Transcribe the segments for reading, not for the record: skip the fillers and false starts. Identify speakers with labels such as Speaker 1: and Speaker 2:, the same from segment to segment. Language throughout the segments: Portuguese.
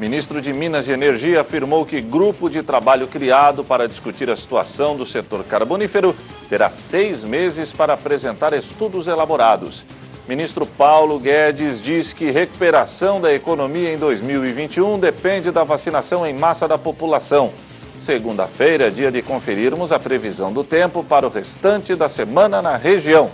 Speaker 1: Ministro de Minas e Energia afirmou que grupo de trabalho criado para discutir a situação do setor carbonífero terá 6 meses para apresentar estudos elaborados. Ministro Paulo Guedes diz que recuperação da economia em 2021 depende da vacinação em massa da população. Segunda-feira é dia de conferirmos a previsão do tempo para o restante da semana na região.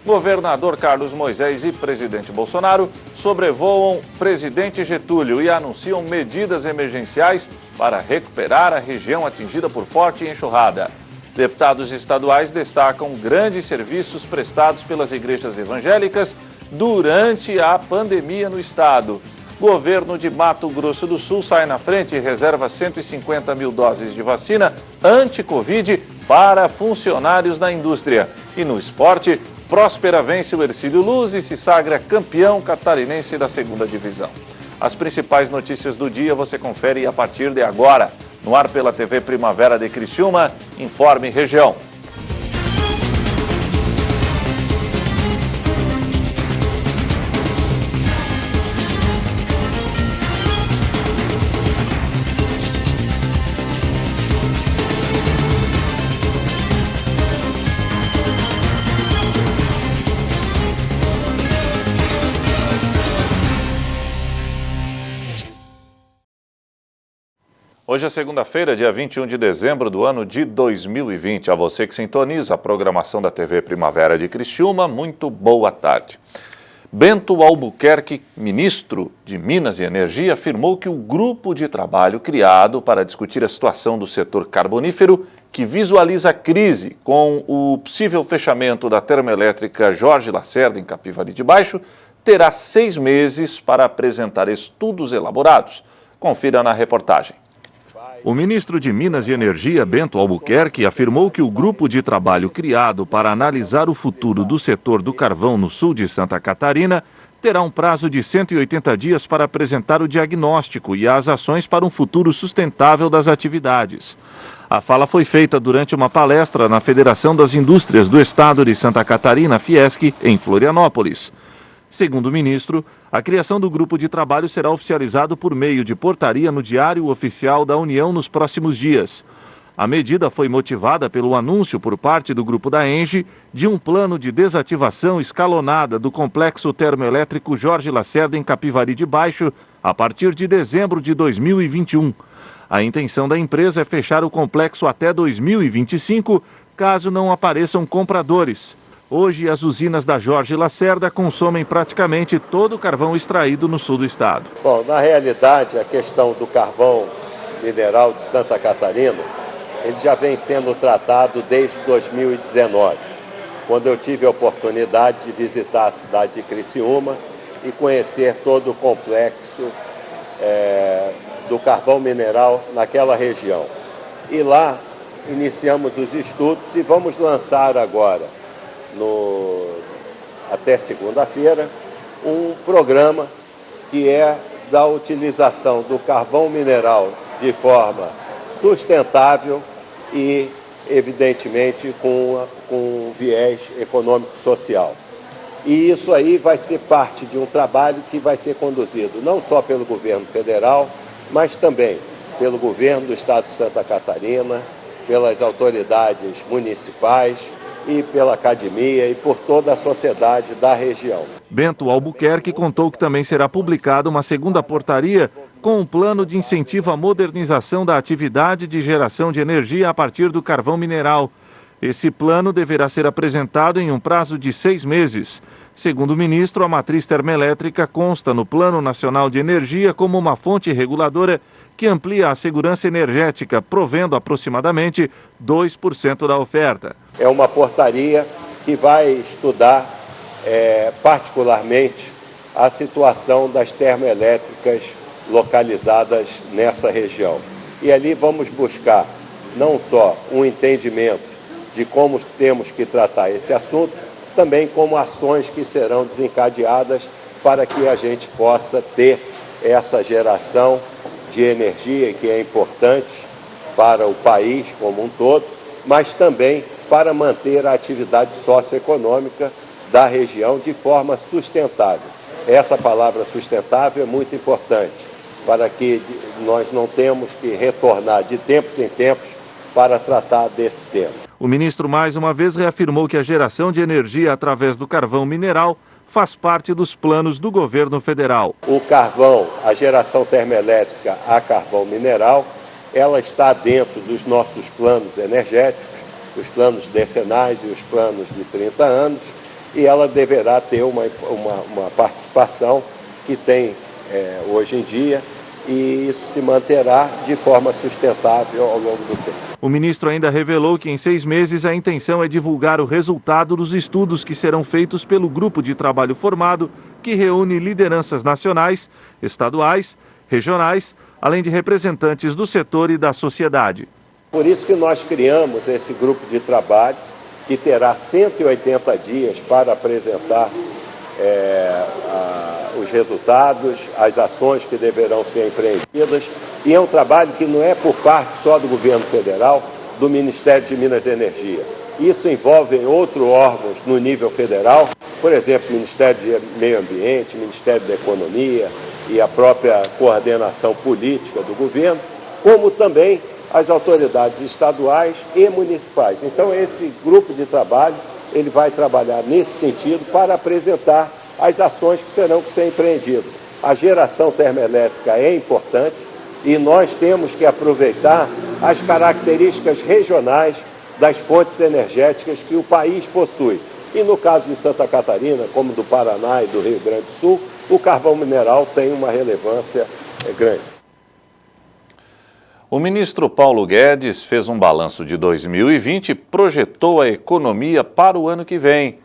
Speaker 1: Governador Carlos Moisés e presidente Bolsonaro sobrevoam presidente Getúlio e anunciam medidas emergenciais para recuperar a região atingida por forte enxurrada. Deputados estaduais destacam grandes serviços prestados pelas igrejas evangélicas durante a pandemia no estado. Governo de Mato Grosso do Sul sai na frente e reserva 150 mil doses de vacina anti-Covid para funcionários da indústria. E no esporte, Próspera vence o Hercílio Luz e se sagra campeão catarinense da segunda divisão. As principais notícias do dia você confere a partir de agora. No ar pela TV Primavera de Criciúma, Informe Região. Hoje é segunda-feira, dia 21 de dezembro do ano de 2020. A você que sintoniza a programação da TV Primavera de Criciúma, muito boa tarde. Bento Albuquerque, ministro de Minas e Energia, afirmou que o grupo de trabalho criado para discutir a situação do setor carbonífero, que visualiza a crise com o possível fechamento da termoelétrica Jorge Lacerda em Capivari de Baixo, terá 6 meses para apresentar estudos elaborados. Confira na reportagem. O ministro de Minas e Energia, Bento Albuquerque, afirmou que o grupo de trabalho criado para analisar o futuro do setor do carvão no sul de Santa Catarina terá um prazo de 180 dias para apresentar o diagnóstico e as ações para um futuro sustentável das atividades. A fala foi feita durante uma palestra na Federação das Indústrias do Estado de Santa Catarina, Fiesc, em Florianópolis. Segundo o ministro, a criação do grupo de trabalho será oficializado por meio de portaria no Diário Oficial da União nos próximos dias. A medida foi motivada pelo anúncio por parte do grupo da ENGIE de um plano de desativação escalonada do complexo termoelétrico Jorge Lacerda em Capivari de Baixo a partir de dezembro de 2021. A intenção da empresa é fechar o complexo até 2025, caso não apareçam compradores. Hoje, as usinas da Jorge Lacerda consomem praticamente todo o carvão extraído no sul do estado.
Speaker 2: Bom, na realidade, a questão do carvão mineral de Santa Catarina, ele já vem sendo tratado desde 2019, quando eu tive a oportunidade de visitar a cidade de Criciúma e conhecer todo o complexo do carvão mineral naquela região. E lá iniciamos os estudos e vamos lançar agora, até segunda-feira, um programa que é da utilização do carvão mineral de forma sustentável e, evidentemente, com viés econômico-social. E isso aí vai ser parte de um trabalho que vai ser conduzido não só pelo governo federal, mas também pelo governo do estado de Santa Catarina, pelas autoridades municipais e pela academia e por toda a sociedade da região.
Speaker 1: Bento Albuquerque contou que também será publicada uma segunda portaria com um plano de incentivo à modernização da atividade de geração de energia a partir do carvão mineral. Esse plano deverá ser apresentado em um prazo de 6 meses. Segundo o ministro, a matriz termoelétrica consta no Plano Nacional de Energia como uma fonte reguladora que amplia a segurança energética, provendo aproximadamente 2% da oferta.
Speaker 2: É uma portaria que vai estudar particularmente a situação das termoelétricas localizadas nessa região. E ali vamos buscar não só um entendimento de como temos que tratar esse assunto, também como ações que serão desencadeadas para que a gente possa ter essa geração de energia que é importante para o país como um todo, mas também para manter a atividade socioeconômica da região de forma sustentável. Essa palavra sustentável é muito importante, para que nós não temos que retornar de tempos em tempos para tratar desse tema.
Speaker 1: O ministro mais uma vez reafirmou que a geração de energia através do carvão mineral faz parte dos planos do governo federal.
Speaker 2: O carvão, a geração termoelétrica a carvão mineral, ela está dentro dos nossos planos energéticos, os planos decenais e os planos de 30 anos, e ela deverá ter uma participação que tem hoje em dia, e isso se manterá de forma sustentável ao longo do tempo.
Speaker 1: O ministro ainda revelou que em 6 meses a intenção é divulgar o resultado dos estudos que serão feitos pelo grupo de trabalho formado, que reúne lideranças nacionais, estaduais, regionais, além de representantes do setor e da sociedade.
Speaker 2: Por isso que nós criamos esse grupo de trabalho, que terá 180 dias para apresentar os resultados, as ações que deverão ser empreendidas, e é um trabalho que não é por parte só do governo federal, do Ministério de Minas e Energia. Isso envolve outros órgãos no nível federal, por exemplo, Ministério de Meio Ambiente, Ministério da Economia e a própria coordenação política do governo, como também as autoridades estaduais e municipais. Então, esse grupo de trabalho, ele vai trabalhar nesse sentido para apresentar as ações que terão que ser empreendidas. A geração termoelétrica é importante e nós temos que aproveitar as características regionais das fontes energéticas que o país possui. E no caso de Santa Catarina, como do Paraná e do Rio Grande do Sul, o carvão mineral tem uma relevância grande.
Speaker 1: O ministro Paulo Guedes fez um balanço de 2020 e projetou a economia para o ano que vem.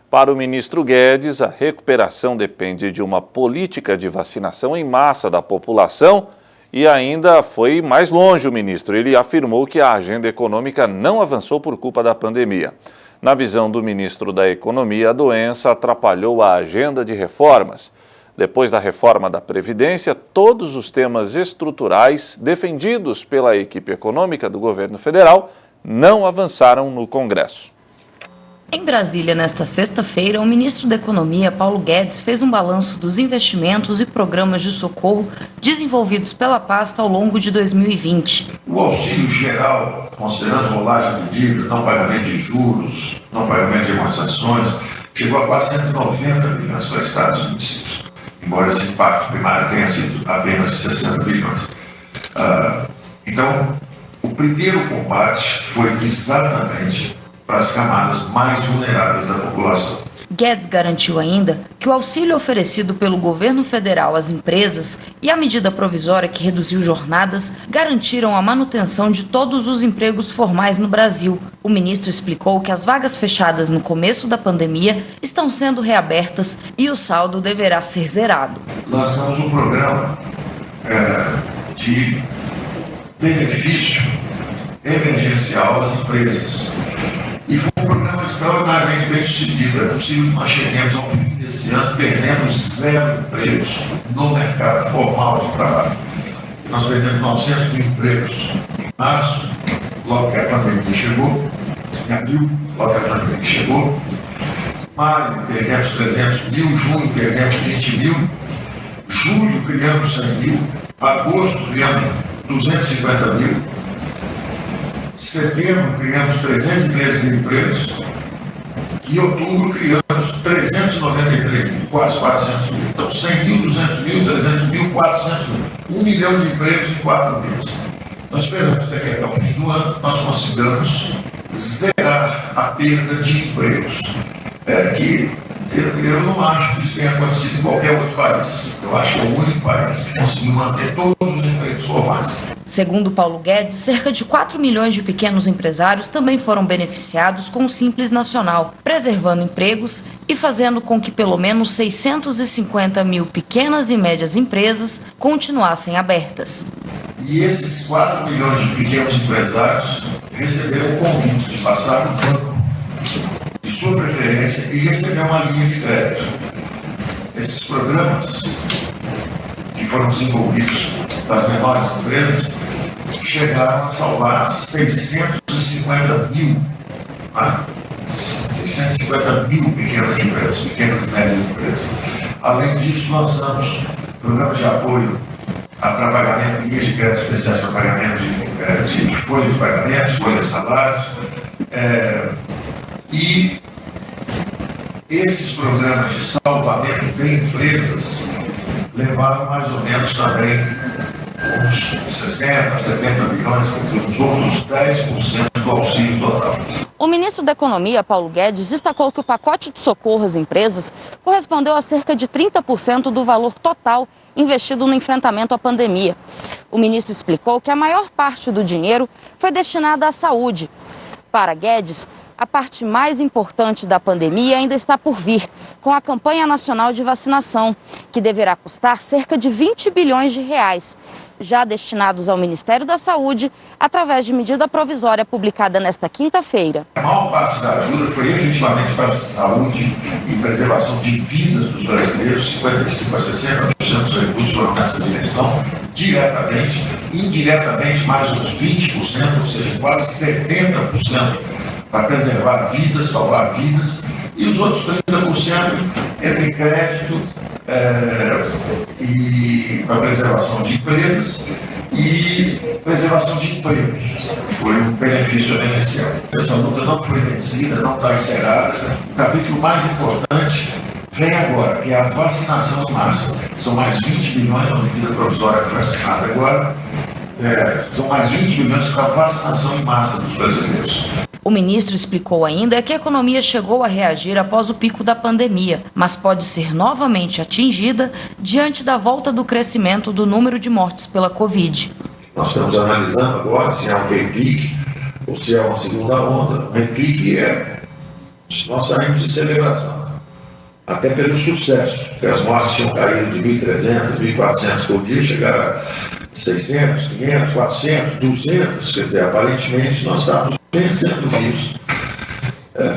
Speaker 1: Para o ministro Guedes, a recuperação depende de uma política de vacinação em massa da população e ainda foi mais longe o ministro. Ele afirmou que a agenda econômica não avançou por culpa da pandemia. Na visão do ministro da Economia, a doença atrapalhou a agenda de reformas. Depois da reforma da Previdência, todos os temas estruturais defendidos pela equipe econômica do governo federal não avançaram no Congresso.
Speaker 3: Em Brasília, nesta sexta-feira, o ministro da Economia, Paulo Guedes, fez um balanço dos investimentos e programas de socorro desenvolvidos pela pasta ao longo de 2020.
Speaker 4: O auxílio geral, considerando rolagem de dívida, não pagamento de juros, não pagamento de amortizações, chegou a quase 190 bilhões para estados e municípios, embora esse impacto primário tenha sido apenas 60 bilhões. Então, o primeiro combate foi exatamente para as camadas mais vulneráveis da população.
Speaker 3: Guedes garantiu ainda que o auxílio oferecido pelo governo federal às empresas e a medida provisória que reduziu jornadas garantiram a manutenção de todos os empregos formais no Brasil. O ministro explicou que as vagas fechadas no começo da pandemia estão sendo reabertas e o saldo deverá ser zerado.
Speaker 4: Lançamos um programa de benefício emergencial às empresas. E foi um programa extraordinariamente bem sucedido. É possível que nós cheguemos ao fim desse ano perdendo 0 empregos no mercado formal de trabalho. Nós perdemos 900 mil empregos em março, logo que a pandemia chegou. Em abril, logo que a pandemia chegou. Maio, perdemos 300 mil. Junho, perdemos 20 mil. Julho, criamos 100 mil. Agosto, criamos 250 mil. Setembro, criamos 313 mil empregos. Em outubro, criamos 393 mil, quase 400 mil. Então, 100 mil, 200 mil, 300 mil, 400 mil. 1 milhão de empregos em 4 meses. Nós esperamos que até o fim do ano nós consigamos zerar a perda de empregos. Eu não acho que isso tenha acontecido em qualquer outro país. Eu acho que é o único país que conseguiu manter todos os empregos formais.
Speaker 3: Segundo Paulo Guedes, cerca de 4 milhões de pequenos empresários também foram beneficiados com o Simples Nacional, preservando empregos e fazendo com que pelo menos 650 mil pequenas e médias empresas continuassem abertas.
Speaker 4: E esses 4 milhões de pequenos empresários receberam o convite de passar no banco de sua preferência e receber uma linha de crédito. Esses programas que foram desenvolvidos para as menores empresas chegaram a salvar 650 mil pequenas empresas, pequenas e médias empresas. Além disso, lançamos programas de apoio para pagamento de linhas de crédito especiais para pagamento de folha de pagamentos, folha de salários. E esses programas de salvamento de empresas levaram mais ou menos também uns 60, 70 bilhões, quer dizer, uns outros 10% do auxílio total.
Speaker 3: O ministro da Economia, Paulo Guedes, destacou que o pacote de socorro às empresas correspondeu a cerca de 30% do valor total investido no enfrentamento à pandemia. O ministro explicou que a maior parte do dinheiro foi destinada à saúde. Para Guedes, a parte mais importante da pandemia ainda está por vir, com a campanha nacional de vacinação, que deverá custar cerca de 20 bilhões de reais, já destinados ao Ministério da Saúde, através de medida provisória publicada nesta quinta-feira.
Speaker 4: A maior parte da ajuda foi efetivamente para a saúde e preservação de vidas dos brasileiros, 55% a 60% dos recursos foram nessa direção, diretamente, indiretamente mais uns 20%, ou seja, quase 70% para preservar vidas, salvar vidas, e os outros 30% entre crédito e para preservação de empresas e preservação de empregos. Foi um benefício emergencial. Essa luta não foi vencida, não está encerrada. O capítulo mais importante vem agora, que é a vacinação em massa. São mais 20 bilhões, uma medida provisória que foi assinada agora. São mais 20 bilhões para a vacinação em massa dos brasileiros.
Speaker 3: O ministro explicou ainda que a economia chegou a reagir após o pico da pandemia, mas pode ser novamente atingida diante da volta do crescimento do número de mortes pela Covid.
Speaker 4: Nós estamos analisando agora se é um repique ou se é uma segunda onda. O repique nós saímos de celebração, até pelo sucesso, porque as mortes tinham caído de 1.300, 1.400 por dia, chegaram a 600, 500, 400, 200, quer dizer, aparentemente nós estamos vencendo o vírus.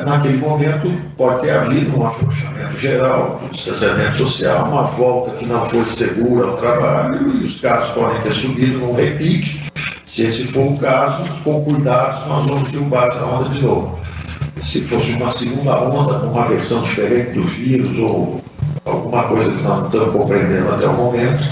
Speaker 4: Naquele momento pode ter havido um afrouxamento geral do distanciamento social, uma volta que não fosse segura ao trabalho e os casos podem ter subido num repique. Se esse for o caso, com cuidados nós vamos derrubar essa onda de novo. Se fosse uma segunda onda, uma versão diferente do vírus ou alguma coisa que nós não estamos compreendendo até o momento,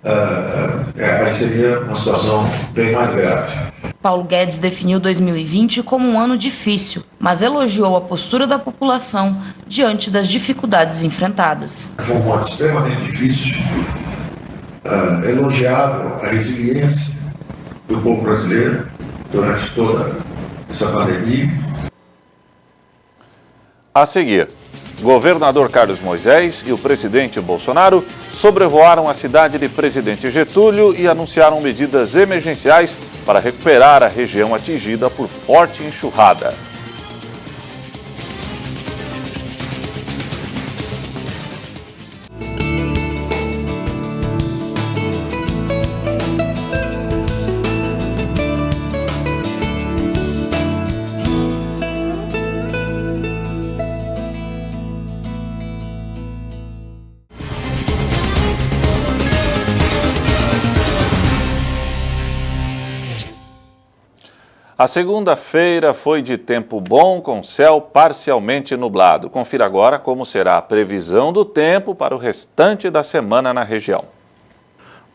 Speaker 4: aí seria uma situação bem mais grave.
Speaker 3: Paulo Guedes definiu 2020 como um ano difícil, mas elogiou a postura da população diante das dificuldades enfrentadas.
Speaker 4: Foi um ano extremamente difícil, elogiável a resiliência do povo brasileiro durante toda essa pandemia.
Speaker 1: A seguir, governador Carlos Moisés e o presidente Bolsonaro sobrevoaram a cidade de Presidente Getúlio e anunciaram medidas emergenciais para recuperar a região atingida por forte enxurrada. A segunda-feira foi de tempo bom, com céu parcialmente nublado. Confira agora como será a previsão do tempo para o restante da semana na região.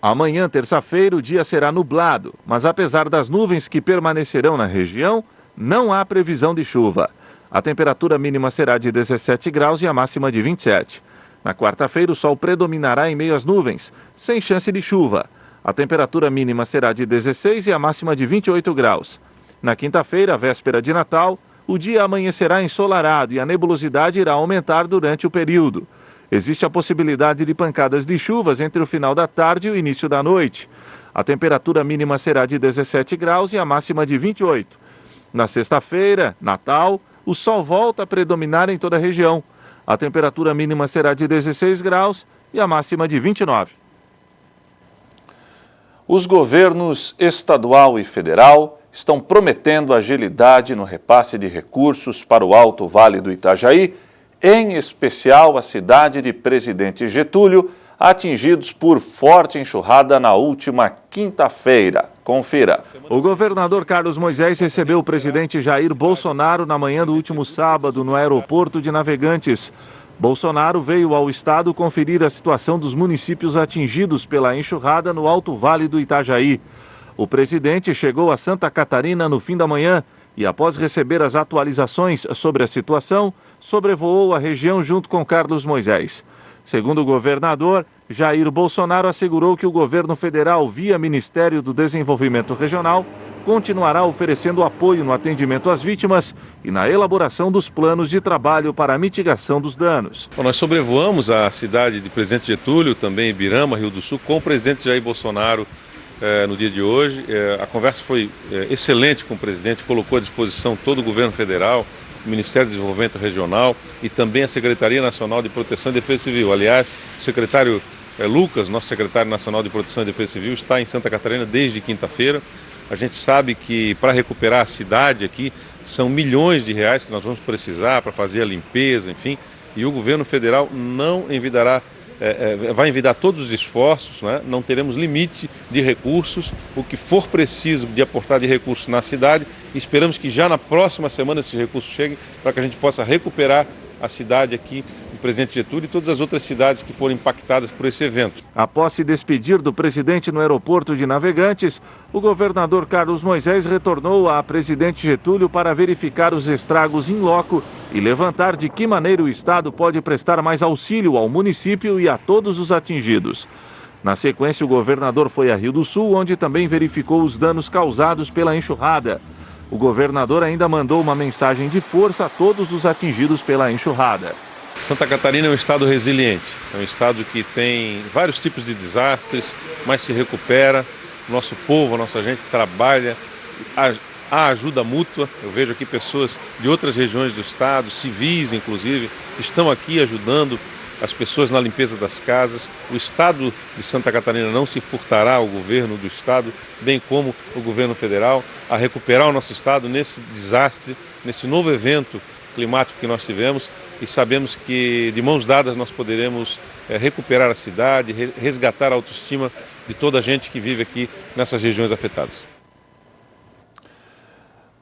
Speaker 5: Amanhã, terça-feira, o dia será nublado, mas apesar das nuvens que permanecerão na região, não há previsão de chuva. A temperatura mínima será de 17 graus e a máxima de 27. Na quarta-feira, o sol predominará em meio às nuvens, sem chance de chuva. A temperatura mínima será de 16 e a máxima de 28 graus. Na quinta-feira, véspera de Natal, o dia amanhecerá ensolarado e a nebulosidade irá aumentar durante o período. Existe a possibilidade de pancadas de chuvas entre o final da tarde e o início da noite. A temperatura mínima será de 17 graus e a máxima de 28. Na sexta-feira, Natal, o sol volta a predominar em toda a região. A temperatura mínima será de 16 graus e a máxima de 29.
Speaker 1: Os governos estadual e federal estão prometendo agilidade no repasse de recursos para o Alto Vale do Itajaí, em especial a cidade de Presidente Getúlio, atingidos por forte enxurrada na última quinta-feira. Confira.
Speaker 5: O governador Carlos Moisés recebeu o presidente Jair Bolsonaro na manhã do último sábado no aeroporto de Navegantes. Bolsonaro veio ao estado conferir a situação dos municípios atingidos pela enxurrada no Alto Vale do Itajaí. O presidente chegou a Santa Catarina no fim da manhã e, após receber as atualizações sobre a situação, sobrevoou a região junto com Carlos Moisés. Segundo o governador, Jair Bolsonaro assegurou que o governo federal, via Ministério do Desenvolvimento Regional, continuará oferecendo apoio no atendimento às vítimas e na elaboração dos planos de trabalho para a mitigação dos danos.
Speaker 6: Bom, nós sobrevoamos a cidade de Presidente Getúlio, também Ibirama, Rio do Sul, com o presidente Jair Bolsonaro no dia de hoje. A conversa foi excelente com o presidente, colocou à disposição todo o governo federal, o Ministério do Desenvolvimento Regional e também a Secretaria Nacional de Proteção e Defesa Civil. Aliás, o secretário Lucas, nosso secretário nacional de Proteção e Defesa Civil, está em Santa Catarina desde quinta-feira. A gente sabe que para recuperar a cidade aqui são milhões de reais que nós vamos precisar para fazer a limpeza, enfim, e o governo federal não envidará, vai envidar todos os esforços, né? Não teremos limite de recursos, o que for preciso de aportar de recursos na cidade, esperamos que já na próxima semana esses recursos cheguem para que a gente possa recuperar a cidade aqui do Presidente Getúlio e todas as outras cidades que foram impactadas por esse evento.
Speaker 5: Após se despedir do presidente no aeroporto de Navegantes, o governador Carlos Moisés retornou a Presidente Getúlio para verificar os estragos in loco e levantar de que maneira o Estado pode prestar mais auxílio ao município e a todos os atingidos. Na sequência, o governador foi a Rio do Sul, onde também verificou os danos causados pela enxurrada. O governador ainda mandou uma mensagem de força a todos os atingidos pela enxurrada.
Speaker 6: Santa Catarina é um estado resiliente, é um estado que tem vários tipos de desastres, mas se recupera. O nosso povo, a nossa gente trabalha, há ajuda mútua. Eu vejo aqui pessoas de outras regiões do estado, civis inclusive, estão aqui ajudando as pessoas na limpeza das casas. O estado de Santa Catarina não se furtará ao governo do estado, bem como o governo federal, a recuperar o nosso estado nesse desastre, nesse novo evento climático que nós tivemos, e sabemos que de mãos dadas nós poderemos recuperar a cidade, resgatar a autoestima de toda a gente que vive aqui nessas regiões afetadas.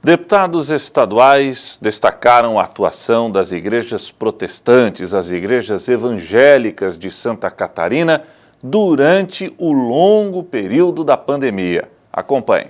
Speaker 1: Deputados estaduais destacaram a atuação das igrejas protestantes, as igrejas evangélicas de Santa Catarina, durante o longo período da pandemia. Acompanhe.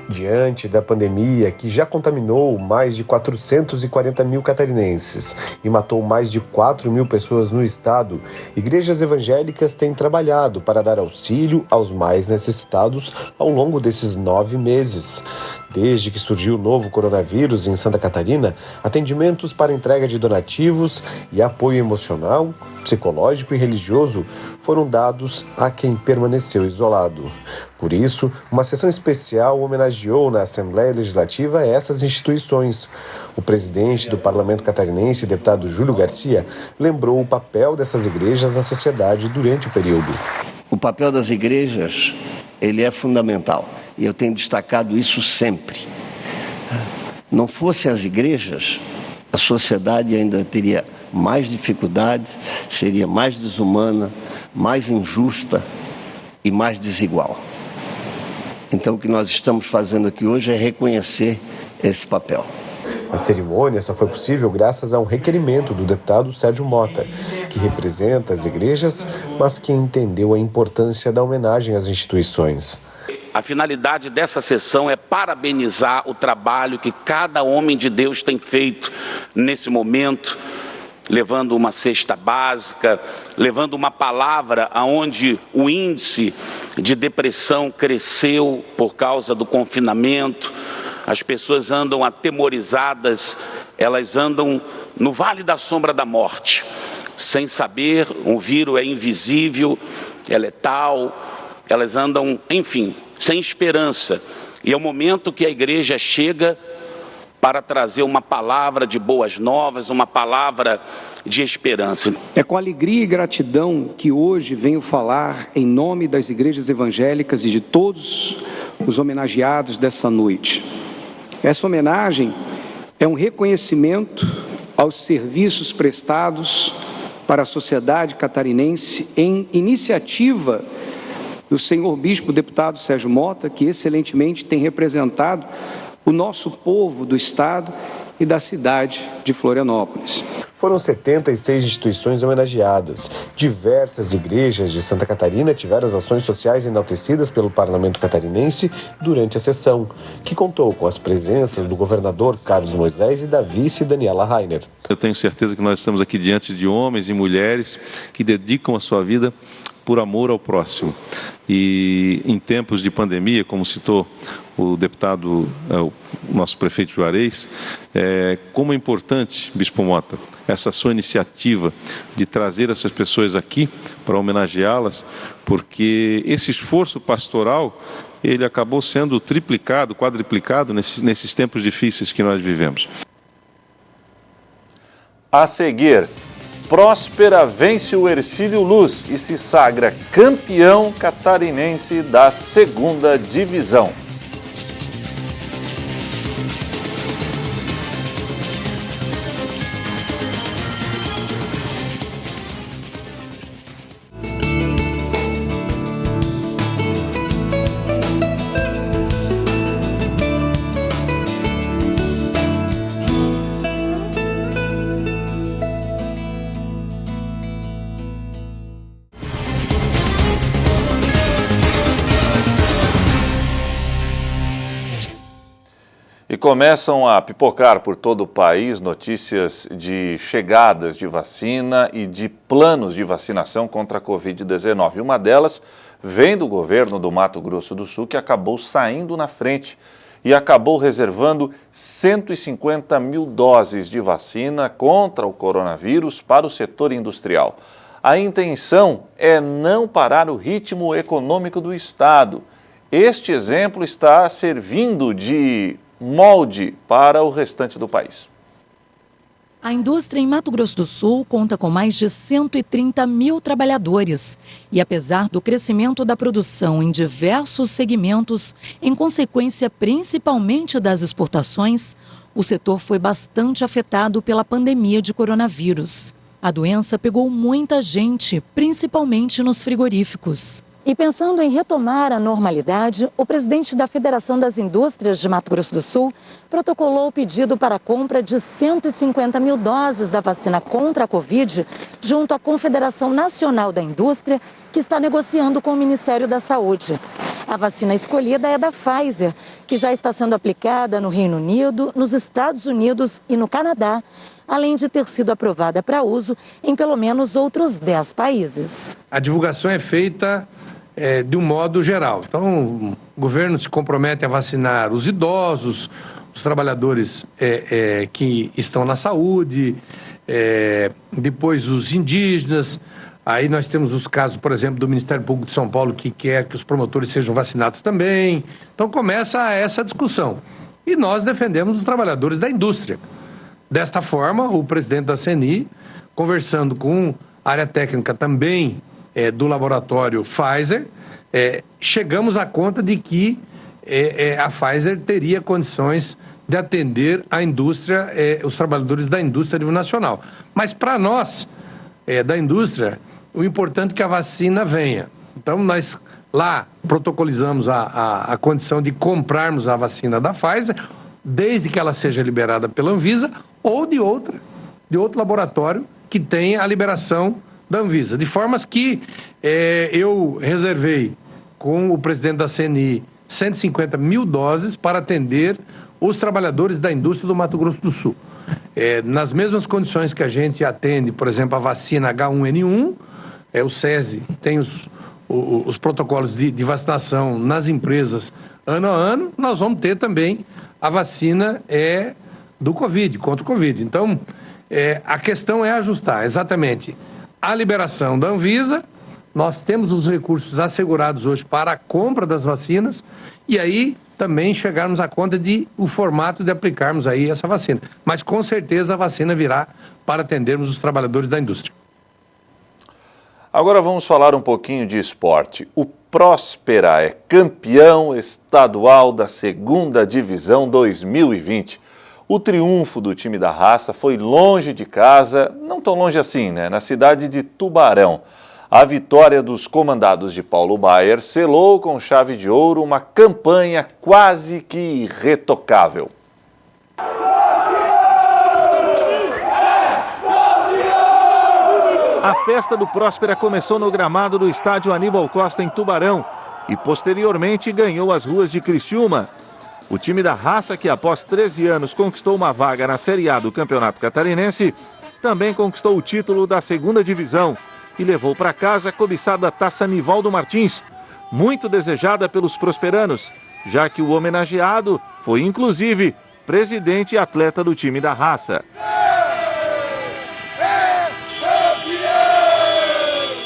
Speaker 7: Diante da pandemia, que já contaminou mais de 440 mil catarinenses e matou mais de 4 mil pessoas no estado, igrejas evangélicas têm trabalhado para dar auxílio aos mais necessitados ao longo desses 9 meses. Desde que surgiu o novo coronavírus em Santa Catarina, atendimentos para entrega de donativos e apoio emocional, psicológico e religioso foram dados a quem permaneceu isolado. Por isso, uma sessão especial homenageou na Assembleia Legislativa essas instituições. O presidente do Parlamento Catarinense, deputado Júlio Garcia, lembrou o papel dessas igrejas na sociedade durante o período.
Speaker 8: O papel das igrejas, ele é fundamental. E eu tenho destacado isso sempre. Não fossem as igrejas, a sociedade ainda teria mais dificuldades, seria mais desumana, mais injusta e mais desigual. Então, o que nós estamos fazendo aqui hoje é reconhecer esse papel.
Speaker 7: A cerimônia só foi possível graças a um requerimento do deputado Sérgio Mota, que representa as igrejas, mas que entendeu a importância da homenagem às instituições.
Speaker 9: A finalidade dessa sessão é parabenizar o trabalho que cada homem de Deus tem feito nesse momento, levando uma cesta básica, levando uma palavra aonde o índice de depressão cresceu por causa do confinamento. As pessoas andam atemorizadas, elas andam no vale da sombra da morte, sem saber, o vírus é invisível, é letal, elas andam, enfim, sem esperança. E é o momento que a igreja chega para trazer uma palavra de boas novas, uma palavra de esperança.
Speaker 10: É com alegria e gratidão que hoje venho falar em nome das igrejas evangélicas e de todos os homenageados dessa noite. Essa homenagem é um reconhecimento aos serviços prestados para a sociedade catarinense em iniciativa do senhor bispo deputado Sérgio Mota, que excelentemente tem representado o nosso povo do estado e da cidade de Florianópolis.
Speaker 7: foram 76 instituições homenageadas. Diversas igrejas de Santa Catarina tiveram as ações sociais enaltecidas pelo Parlamento catarinense durante a sessão, que contou com as presenças do governador Carlos Moisés e da vice Daniela Rainer.
Speaker 6: Eu tenho certeza que nós estamos aqui diante de homens e mulheres que dedicam a sua vida por amor ao próximo. E em tempos de pandemia, como citou o deputado, o nosso prefeito Juarez, como é importante, Bispo Mota, essa sua iniciativa de trazer essas pessoas aqui para homenageá-las, porque esse esforço pastoral, ele acabou sendo triplicado, quadriplicado nesses tempos difíceis que nós vivemos.
Speaker 1: A seguir, Próspera vence o Hercílio Luz e se sagra campeão catarinense da 2ª Divisão. E começam a pipocar por todo o país notícias de chegadas de vacina e de planos de vacinação contra a Covid-19. Uma delas vem do governo do Mato Grosso do Sul, que acabou saindo na frente e acabou reservando 150 mil doses de vacina contra o coronavírus para o setor industrial. A intenção é não parar o ritmo econômico do Estado. Este exemplo está servindo de molde para o restante do país.
Speaker 11: A indústria em Mato Grosso do Sul conta com mais de 130 mil trabalhadores. E apesar do crescimento da produção em diversos segmentos, em consequência principalmente das exportações, o setor foi bastante afetado pela pandemia de coronavírus. A doença pegou muita gente, principalmente nos frigoríficos. E pensando em retomar a normalidade, o presidente da Federação das Indústrias de Mato Grosso do Sul protocolou o pedido para a compra de 150 mil doses da vacina contra a Covid junto à Confederação Nacional da Indústria, que está negociando com o Ministério da Saúde. A vacina escolhida é da Pfizer, que já está sendo aplicada no Reino Unido, nos Estados Unidos e no Canadá, além de ter sido aprovada para uso em pelo menos outros 10 países.
Speaker 12: A divulgação é feita de um modo geral. Então, o governo se compromete a vacinar os idosos, os trabalhadores que estão na saúde, depois os indígenas. Aí nós temos os casos, por exemplo, do Ministério Público de São Paulo, que quer que os promotores sejam vacinados também. Então, começa essa discussão. E nós defendemos os trabalhadores da indústria. Desta forma, o presidente da CNI, conversando com a área técnica também do laboratório Pfizer, chegamos à conta de que a Pfizer teria condições de atender a indústria, os trabalhadores da indústria a nível nacional. Mas para nós, da indústria, o importante é que a vacina venha. Então, nós lá protocolizamos a condição de comprarmos a vacina da Pfizer, desde que ela seja liberada pela Anvisa ou de outro laboratório que tenha a liberação da Anvisa. De formas que eu reservei com o presidente da CNI 150 mil doses para atender os trabalhadores da indústria do Mato Grosso do Sul. Nas mesmas condições que a gente atende, por exemplo, a vacina H1N1, o SESI tem os protocolos de vacinação nas empresas ano a ano, nós vamos ter também a vacina do Covid, contra o Covid. Então, a questão é ajustar exatamente a liberação da Anvisa. Nós temos os recursos assegurados hoje para a compra das vacinas e aí também chegarmos à conta de o formato de aplicarmos aí essa vacina. Mas com certeza a vacina virá para atendermos os trabalhadores da indústria.
Speaker 1: Agora vamos falar um pouquinho de esporte. O Próspera é campeão estadual da 2ª Divisão 2020. O triunfo do time da raça foi longe de casa, não tão longe assim, né? Na cidade de Tubarão. A vitória dos comandados de Paulo Baier selou com chave de ouro uma campanha quase que irretocável.
Speaker 5: A festa do Próspera começou no gramado do estádio Aníbal Costa, em Tubarão, e posteriormente ganhou as ruas de Criciúma. O time da Raça, que após 13 anos conquistou uma vaga na Série A do Campeonato Catarinense, também conquistou o título da 2ª Divisão e levou para casa a cobiçada Taça Nivaldo Martins, muito desejada pelos prosperanos, já que o homenageado foi, inclusive, presidente e atleta do time da Raça.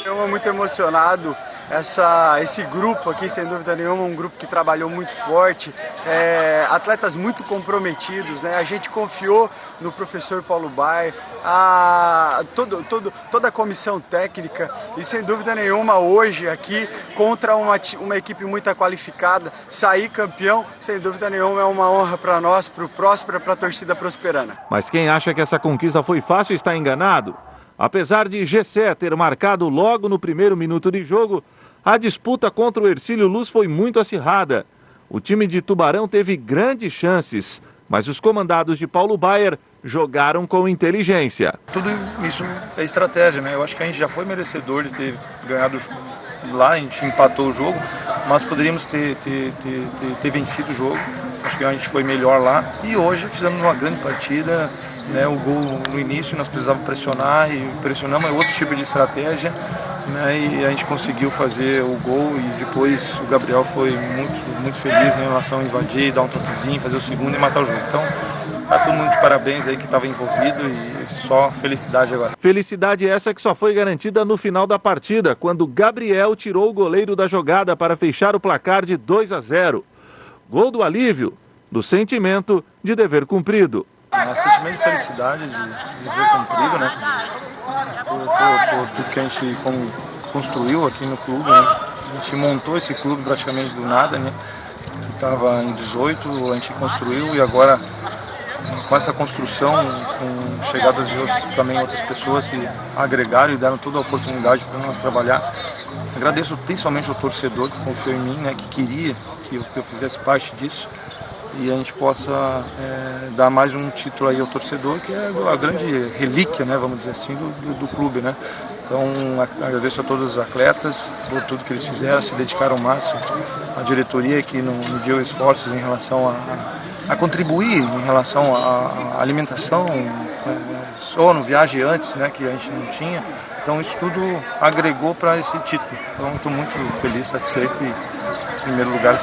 Speaker 13: Eu muito emocionado. Esse grupo aqui, sem dúvida nenhuma, um grupo que trabalhou muito forte, atletas muito comprometidos, né? A gente confiou no professor Paulo Baier, toda a comissão técnica, e sem dúvida nenhuma hoje aqui, contra uma equipe muito qualificada, sair campeão, sem dúvida nenhuma é uma honra para nós, para o Próspera, para a torcida prosperana.
Speaker 5: Mas quem acha que essa conquista foi fácil está enganado. Apesar de Gessé ter marcado logo no primeiro minuto de jogo, a disputa contra o Hercílio Luz foi muito acirrada. O time de Tubarão teve grandes chances, mas os comandados de Paulo Baier jogaram com inteligência.
Speaker 14: Tudo isso é estratégia, né? Eu acho que a gente já foi merecedor de ter ganhado lá, a gente empatou o jogo, mas poderíamos ter vencido o jogo. Acho que a gente foi melhor lá e hoje fizemos uma grande partida. Né, o gol no início nós precisávamos pressionar e pressionamos, é outro tipo de estratégia, né, e a gente conseguiu fazer o gol e depois o Gabriel foi muito feliz em relação a invadir, dar um toquezinho, fazer o segundo e matar o jogo. Então, tá todo mundo de parabéns aí que estava envolvido e só felicidade agora.
Speaker 5: Felicidade essa que só foi garantida no final da partida, quando Gabriel tirou o goleiro da jogada para fechar o placar de 2-0. Gol do alívio, do sentimento de dever cumprido.
Speaker 14: Um sentimento de felicidade, de dever cumprido, né? Por tudo que a gente construiu aqui no clube, né? A gente montou esse clube praticamente do nada, né? Que estava em 18, a gente construiu e agora com essa construção, com chegadas de outras pessoas que agregaram e deram toda a oportunidade para nós trabalhar. Agradeço principalmente ao torcedor que confiou em mim, né? Que queria que eu fizesse parte disso. E a gente possa dar mais um título aí ao torcedor, que é a grande relíquia, né, vamos dizer assim, do clube, né? Então, agradeço a todos os atletas por tudo que eles fizeram, se dedicaram ao máximo. A diretoria que não mediu esforços em relação a contribuir em relação à alimentação, sono, viagem antes, né, que a gente não tinha. Então, isso tudo agregou para esse título. Então, estou muito feliz, satisfeito e, em primeiro lugar,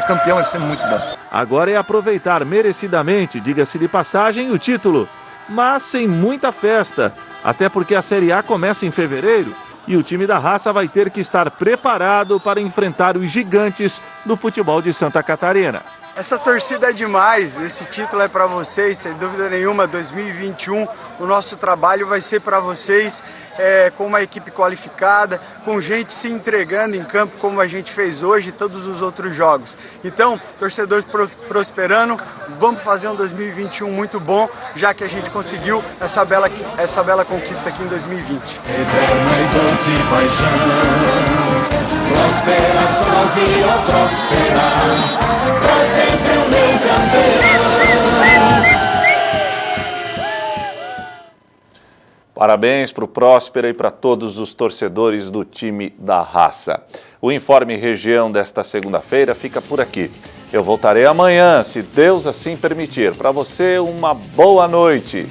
Speaker 14: campeão é sempre muito bom.
Speaker 5: Agora é aproveitar merecidamente, diga-se de passagem, o título, mas sem muita festa, até porque a Série A começa em fevereiro e o time da Raça vai ter que estar preparado para enfrentar os gigantes do futebol de Santa Catarina.
Speaker 13: Essa torcida é demais, esse título é para vocês, sem dúvida nenhuma. 2021, o nosso trabalho vai ser para vocês, com uma equipe qualificada, com gente se entregando em campo como a gente fez hoje e todos os outros jogos. Então, torcedores prosperando, vamos fazer um 2021 muito bom, já que a gente conseguiu essa bela conquista aqui em 2020.
Speaker 15: Eterna e doce paixão, prospera, salve ao prosperar. Sempre o meu campeão.
Speaker 1: Parabéns para o Próspera e para todos os torcedores do time da Raça. O Informe Região desta segunda-feira fica por aqui. Eu voltarei amanhã, se Deus assim permitir. Para você, uma boa noite.